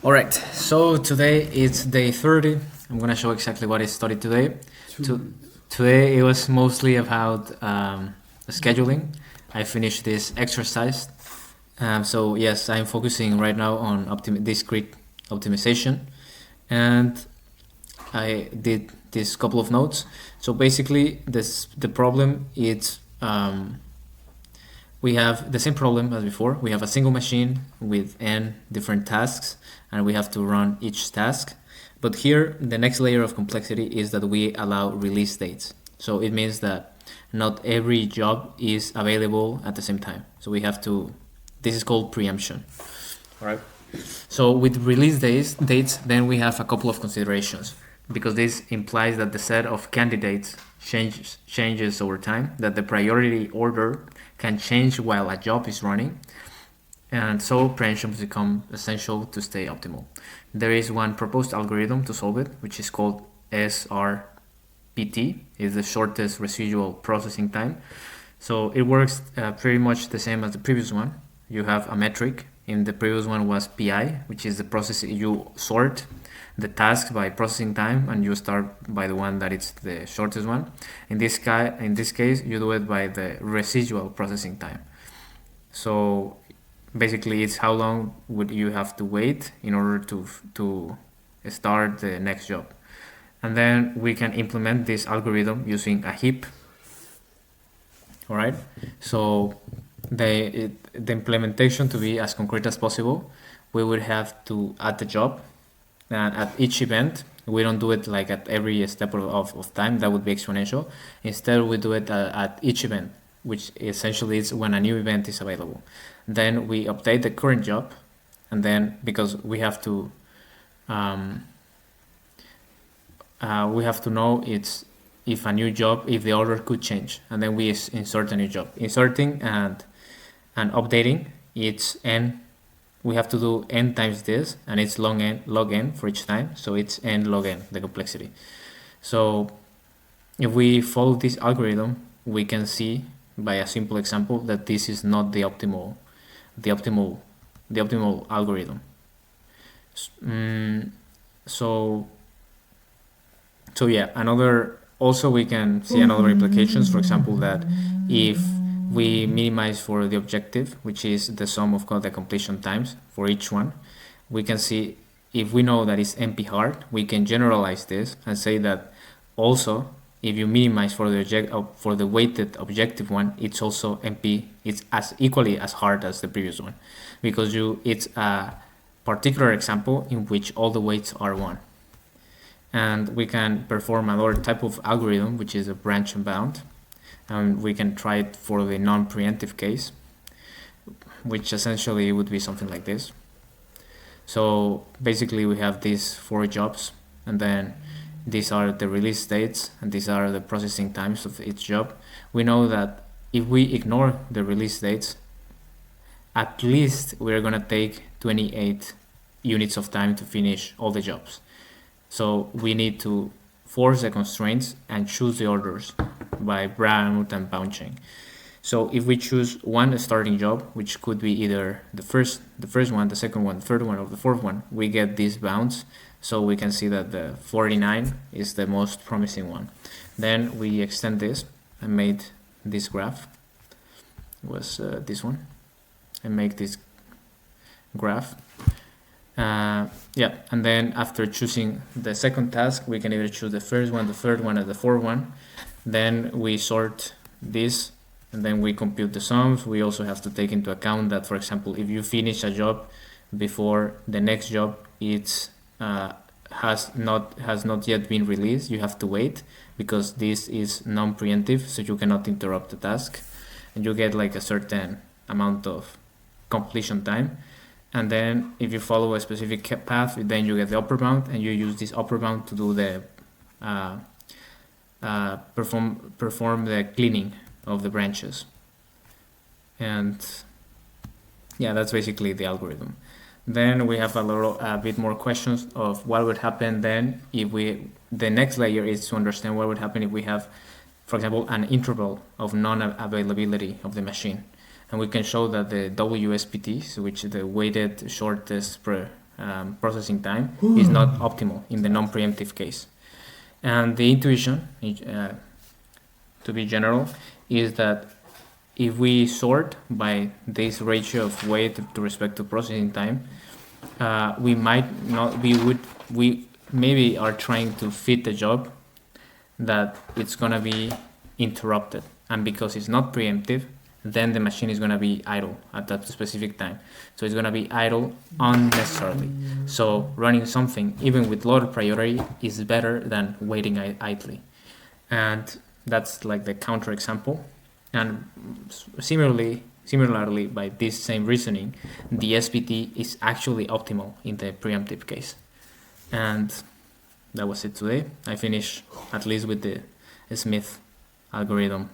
Alright, so today it's day 30. I'm gonna show exactly what I studied today. Today it was mostly about scheduling. I finished this exercise. So yes, I'm focusing right now on discrete optimization, and I did this couple of notes. So basically, the problem is we have the same problem as before. We have a single machine with n different tasks, and we have to run each task. But here, the next layer of complexity is that we allow release dates. So it means that not every job is available at the same time. So we have to, this is called preemption. All right. So with release dates, then we have a couple of considerations, because this implies that the set of candidates changes over time, that the priority order can change while a job is running, and so preemptions become essential to stay optimal. There is one proposed algorithm to solve it, which is called SRPT. It's the shortest residual processing time. So it works pretty much the same as the previous one. You have a metric. In the previous one was PI, which is the process. You sort the tasks by processing time, and you start by the one that is the shortest one. In this case, you do it by the residual processing time. So basically, it's how long would you have to wait in order to start the next job. And then we can implement this algorithm using a heap. All right. So the implementation, to be as concrete as possible, we would have to add the job, and at each event, we don't do it like at every step of time. That would be exponential. Instead, we do it at each event, which essentially is when a new event is available. Then we update the current job, and then because we have to know if a new job, if the order could change, and then we insert a new job. Inserting and updating, it's n. We have to do n times this, and it's log n for each time. So it's n log n, the complexity. So if we follow this algorithm, we can see by a simple example that this is not the optimal algorithm. So yeah, also we can see another implications. For example, that if we minimize for the objective, which is the sum of the completion times for each one, we can see, if we know that it's NP hard, we can generalize this and say that also if you minimize for the weighted objective one, it's also NP. It's as equally as hard as the previous one, because it's a particular example in which all the weights are 1. And we can perform another type of algorithm, which is a branch and bound. And we can try it for the non-preemptive case, which essentially would be something like this. So basically we have these 4 jobs, and then these are the release dates, and these are the processing times of each job. We know that if we ignore the release dates, at least we're gonna take 28 units of time to finish all the jobs. So we need to force the constraints and choose the orders by bound and bound chain. So if we choose one starting job, which could be either the first one, the second one, the third one, or the fourth one, we get these bounds. So we can see that the 49 is the most promising one. Then we extend this and made this graph. It was this one. And make this graph. And then after choosing the second task, we can either choose the first one, the third one, or the fourth one. Then we sort this, and then we compute the sums. We also have to take into account that, for example, if you finish a job before the next job has not yet been released, you have to wait, because this is non-preemptive, so you cannot interrupt the task, and you get like a certain amount of completion time. And then if you follow a specific path, then you get the upper bound, and you use this upper bound to do the perform the cleaning of the branches. And yeah, that's basically the algorithm. Then we have a bit more questions of what would happen then if the next layer is to understand what would happen if we have, for example, an interval of non-availability of the machine. And we can show that the WSPT, which is the weighted shortest processing time is not optimal in the non-preemptive case. And the intuition, to be general, is that if we sort by this ratio of weight to respect to processing time, we might not, we maybe are trying to fit the job that it's gonna be interrupted, and because it's not preemptive, then the machine is gonna be idle at that specific time. So it's gonna be idle unnecessarily. So running something, even with lower priority, is better than waiting idly. And that's like the counter example. And similarly, by this same reasoning, the SPT is actually optimal in the preemptive case. And that was it today. I finished at least with the Smith algorithm.